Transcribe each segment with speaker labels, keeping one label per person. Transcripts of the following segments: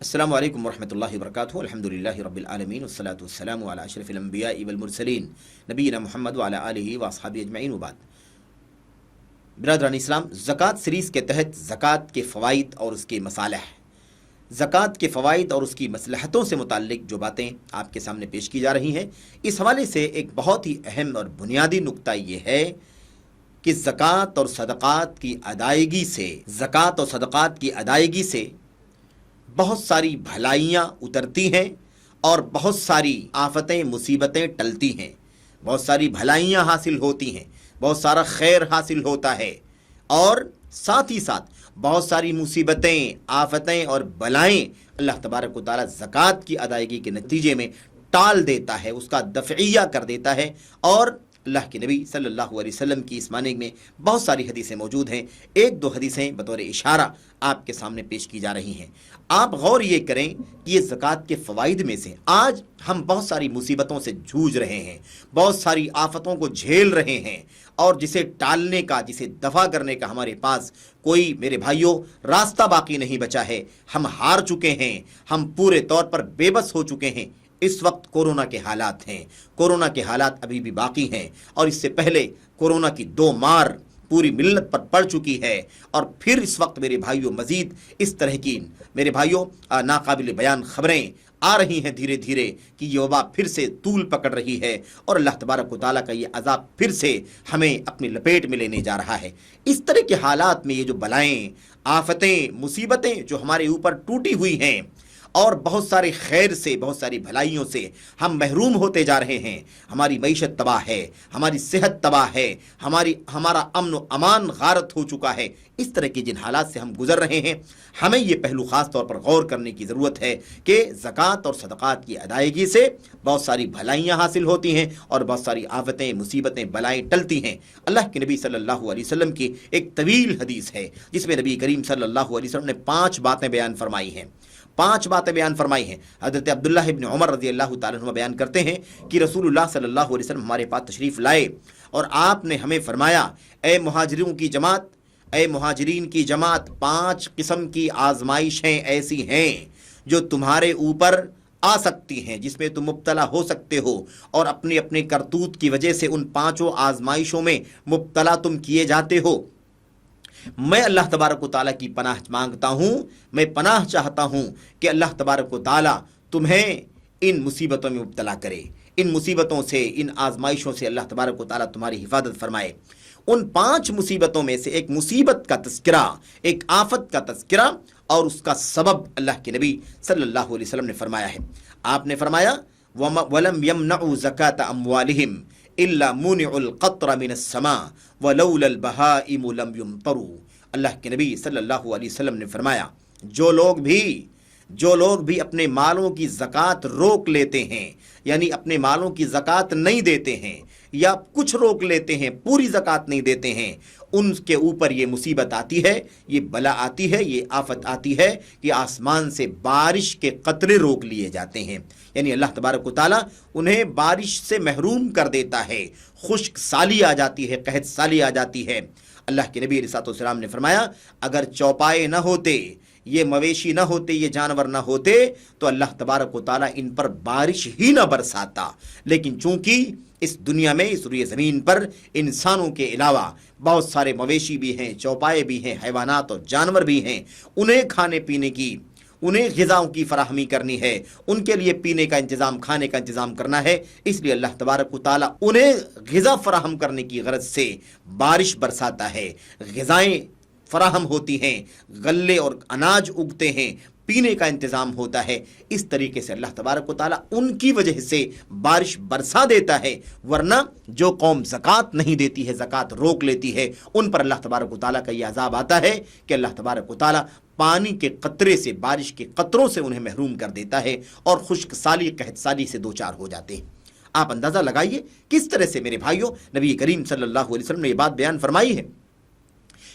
Speaker 1: السلام علیکم ورحمۃ اللہ وبرکاتہ الحمدللہ رب العالمین والصلاة والسلام علی اشرف الانبیاء والمرسلین نبینا محمد وعلی آلہ واصحابہ اجمعین وبعد۔ برادران اسلام، زکوٰۃ سیریز کے تحت زکوٰۃ کے فوائد اور اس کے مصالح، زکوٰۃ کے فوائد اور اس کی مصلحتوں سے متعلق جو باتیں آپ کے سامنے پیش کی جا رہی ہیں، اس حوالے سے ایک بہت ہی اہم اور بنیادی نقطہ یہ ہے کہ زکوٰۃ اور صدقات کی ادائیگی سے بہت ساری بھلائیاں اترتی ہیں اور بہت ساری آفتیں مصیبتیں ٹلتی ہیں، بہت ساری بھلائیاں حاصل ہوتی ہیں، بہت سارا خیر حاصل ہوتا ہے، اور ساتھ ہی ساتھ بہت ساری مصیبتیں، آفتیں اور بلائیں اللہ تبارک و تعالیٰ زکوٰۃ کی ادائیگی کے نتیجے میں ٹال دیتا ہے، اس کا دفعیہ کر دیتا ہے۔ اور اللہ کے نبی صلی اللہ علیہ وسلم کی اس معنی میں بہت ساری حدیثیں موجود ہیں، ایک دو حدیثیں بطور اشارہ آپ کے سامنے پیش کی جا رہی ہیں۔ آپ غور یہ کریں کہ یہ زکوٰۃ کے فوائد میں سے آج ہم بہت ساری مصیبتوں سے جوجھ رہے ہیں، بہت ساری آفتوں کو جھیل رہے ہیں، اور جسے ٹالنے کا، جسے دفع کرنے کا ہمارے پاس کوئی، میرے بھائیوں، راستہ باقی نہیں بچا ہے۔ ہم ہار چکے ہیں، ہم پورے طور پر بے بس ہو چکے ہیں۔ اس وقت کورونا کے حالات ہیں، کورونا کے حالات ابھی بھی باقی ہیں، اور اس سے پہلے کورونا کی دو مار پوری ملت پر پڑ چکی ہے، اور پھر اس وقت میرے بھائیوں مزید اس طرح کی، میرے بھائیوں، ناقابل بیان خبریں آ رہی ہیں دھیرے دھیرے کہ یہ وبا پھر سے طول پکڑ رہی ہے، اور اللہ تبارک و تعالیٰ کا یہ عذاب پھر سے ہمیں اپنی لپیٹ میں لینے جا رہا ہے۔ اس طرح کے حالات میں یہ جو بلائیں، آفتیں، مصیبتیں جو ہمارے اوپر ٹوٹی ہوئی ہیں، اور بہت سارے خیر سے، بہت ساری بھلائیوں سے ہم محروم ہوتے جا رہے ہیں، ہماری معیشت تباہ ہے، ہماری صحت تباہ ہے، ہمارا امن و امان غارت ہو چکا ہے۔ اس طرح کی جن حالات سے ہم گزر رہے ہیں، ہمیں یہ پہلو خاص طور پر غور کرنے کی ضرورت ہے کہ زکوٰۃ اور صدقات کی ادائیگی سے بہت ساری بھلائیاں حاصل ہوتی ہیں، اور بہت ساری آفتیں، مصیبتیں، بلائیں ٹلتی ہیں۔ اللہ کے نبی صلی اللہ علیہ وسلم کی ایک طویل حدیث ہے جس میں نبی کریم صلی اللہ علیہ وسلم نے 5 باتیں بیان فرمائی ہیں، 5 باتیں بیان فرمائی ہیں۔ حضرت عبداللہ ابن عمر رضی اللہ تعالیٰ عنہ بیان کرتے ہیں کہ رسول اللہ صلی اللہ علیہ وسلم ہمارے پاس تشریف لائے، اور آپ نے ہمیں فرمایا، اے مہاجرین کی جماعت، 5 قسم کی آزمائشیں ایسی ہیں جو تمہارے اوپر آ سکتی ہیں، جس میں تم مبتلا ہو سکتے ہو، اور اپنے اپنے کرتوت کی وجہ سے ان 5 آزمائشوں میں مبتلا تم کیے جاتے ہو۔ میں اللہ تبارک و تعالیٰ کی پناہ مانگتا ہوں، میں پناہ چاہتا ہوں کہ اللہ تبارک و تعالیٰ تمہیں ان مصیبتوں میں مبتلا کرے، ان مصیبتوں سے، ان آزمائشوں سے اللہ تبارک و تعالیٰ تمہاری حفاظت فرمائے۔ ان 5 مصیبتوں میں سے ایک مصیبت کا تذکرہ، ایک آفت کا تذکرہ، اور اس کا سبب اللہ کے نبی صلی اللہ علیہ وسلم نے فرمایا ہے۔ آپ نے فرمایا، وَلَمْ يَمْنَعُوا زَكَاةَ أَمْوَالِهِمْ إِلَّا مُنِعُوا الْقَطْرَ مِنَ السَّمَاءِ وَلَوْلَا الْبَهَائِمُ لَمْ يُمْطَرُوا۔ اللہ کے نبی صلی اللہ علیہ وسلم نے فرمایا، جو لوگ بھی اپنے مالوں کی زکوٰۃ روک لیتے ہیں، یعنی اپنے مالوں کی زکوٰۃ نہیں دیتے ہیں، یا کچھ روک لیتے ہیں، پوری زکوٰۃ نہیں دیتے ہیں، ان کے اوپر یہ مصیبت آتی ہے، یہ بلا آتی ہے، یہ آفت آتی ہے کہ آسمان سے بارش کے قطرے روک لیے جاتے ہیں، یعنی اللہ تبارک و تعالیٰ انہیں بارش سے محروم کر دیتا ہے، خشک سالی آ جاتی ہے، قحط سالی آ جاتی ہے۔ اللہ کے نبی علیہ الصلوۃ والسلام نے فرمایا، اگر چوپائے نہ ہوتے، یہ مویشی نہ ہوتے، یہ جانور نہ ہوتے، تو اللہ تبارک و تعالیٰ ان پر بارش ہی نہ برساتا، لیکن چونکہ اس دنیا میں، اس روئے زمین پر انسانوں کے علاوہ بہت سارے مویشی بھی ہیں، چوپائے بھی ہیں، حیوانات اور جانور بھی ہیں، انہیں کھانے پینے کی، انہیں غذاؤں کی فراہمی کرنی ہے، ان کے لیے پینے کا انتظام، کھانے کا انتظام کرنا ہے، اس لیے اللہ تبارک و تعالیٰ انہیں غذا فراہم کرنے کی غرض سے بارش برساتا ہے، غذائیں فراہم ہوتی ہیں، غلے اور اناج اگتے ہیں، پینے کا انتظام ہوتا ہے۔ اس طریقے سے اللہ تبارک و تعالیٰ ان کی وجہ سے بارش برسا دیتا ہے، ورنہ جو قوم زکوٰۃ نہیں دیتی ہے، زکوٰۃ روک لیتی ہے، ان پر اللہ تبارک و تعالیٰ کا یہ عذاب آتا ہے کہ اللہ تبارک و تعالیٰ پانی کے قطرے سے، بارش کے قطروں سے انہیں محروم کر دیتا ہے، اور خشک سالی، قحط سالی سے دوچار ہو جاتے ہیں۔ آپ اندازہ لگائیے کس طرح سے میرے بھائیوں نبی کریم صلی اللہ علیہ وسلم نے یہ بات بیان فرمائی ہے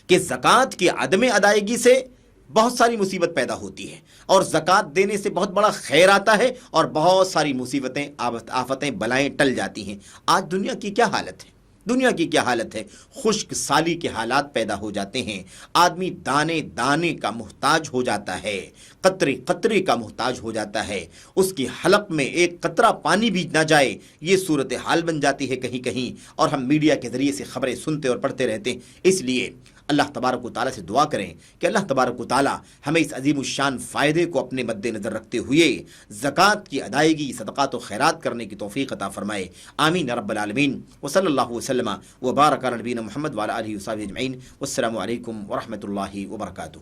Speaker 1: کہ زکوٰۃ کی عدم ادائیگی سے بہت ساری مصیبت پیدا ہوتی ہے، اور زکوٰۃ دینے سے بہت بڑا خیر آتا ہے، اور بہت ساری مصیبتیں، آفتیں، بلائیں ٹل جاتی ہیں۔ آج دنیا کی کیا حالت ہے؟ دنیا کی کیا حالت ہے، خشک سالی کے حالات پیدا ہو جاتے ہیں، آدمی دانے دانے کا محتاج ہو جاتا ہے، قطرے قطرے کا محتاج ہو جاتا ہے، اس کی حلق میں ایک قطرہ پانی بھی نہ جائے، یہ صورتحال بن جاتی ہے کہیں کہیں، اور ہم میڈیا کے ذریعے سے خبریں سنتے اور پڑھتے رہتے ہیں۔ اس لیے اللہ تبارک و تعالیٰ سے دعا کریں کہ اللہ تبارک و تعالیٰ ہمیں اس عظیم الشان فائدے کو اپنے مد نظر رکھتے ہوئے زکوٰۃ کی ادائیگی، صدقات و خیرات کرنے کی توفیق عطا فرمائے، آمین رب العالمین۔ وصلی اللہ وسلم وبارک علی نبینا محمد وعلی آلہ وصحبہ اجمعین، والسلام علیکم ورحمۃ اللہ وبرکاتہ۔